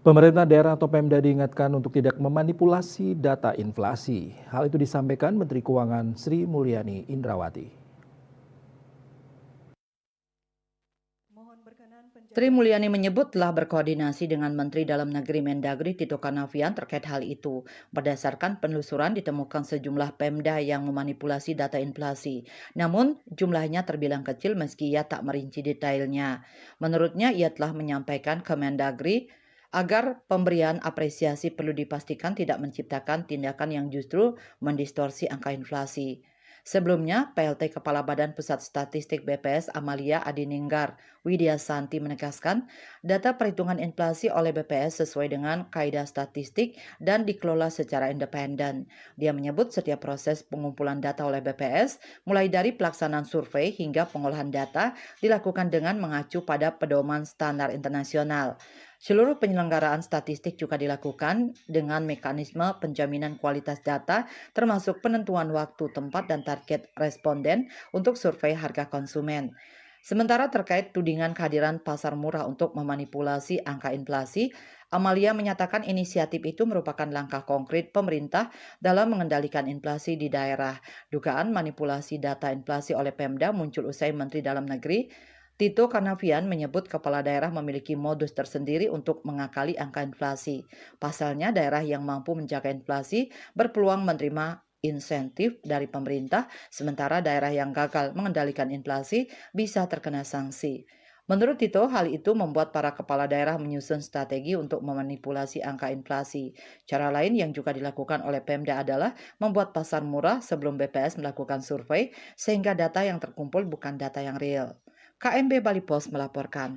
Pemerintah daerah atau Pemda diingatkan untuk tidak memanipulasi data inflasi. Hal itu disampaikan Menteri Keuangan Sri Mulyani Indrawati. Sri Mulyani menyebut telah berkoordinasi dengan Menteri Dalam Negeri Mendagri Tito Karnavian terkait hal itu. Berdasarkan penelusuran ditemukan sejumlah Pemda yang memanipulasi data inflasi. Namun jumlahnya terbilang kecil meski ia tak merinci detailnya. Menurutnya ia telah menyampaikan ke Mendagri agar pemberian apresiasi perlu dipastikan tidak menciptakan tindakan yang justru mendistorsi angka inflasi. Sebelumnya, PLT Kepala Badan Pusat Statistik BPS Amalia Adininggar Widyasanti menegaskan data perhitungan inflasi oleh BPS sesuai dengan kaidah statistik dan dikelola secara independen. Dia menyebut setiap proses pengumpulan data oleh BPS, mulai dari pelaksanaan survei hingga pengolahan data, dilakukan dengan mengacu pada pedoman standar internasional. Seluruh penyelenggaraan statistik juga dilakukan dengan mekanisme penjaminan kualitas data termasuk penentuan waktu, tempat, dan target responden untuk survei harga konsumen. Sementara terkait tudingan kehadiran pasar murah untuk memanipulasi angka inflasi, Amalia menyatakan inisiatif itu merupakan langkah konkret pemerintah dalam mengendalikan inflasi di daerah. Dugaan manipulasi data inflasi oleh Pemda muncul usai Menteri Dalam Negeri Tito Karnavian menyebut kepala daerah memiliki modus tersendiri untuk mengakali angka inflasi. Pasalnya, daerah yang mampu menjaga inflasi berpeluang menerima insentif dari pemerintah, sementara daerah yang gagal mengendalikan inflasi bisa terkena sanksi. Menurut Tito, hal itu membuat para kepala daerah menyusun strategi untuk memanipulasi angka inflasi. Cara lain yang juga dilakukan oleh Pemda adalah membuat pasar murah sebelum BPS melakukan survei, sehingga data yang terkumpul bukan data yang real. KMB Bali Pos melaporkan.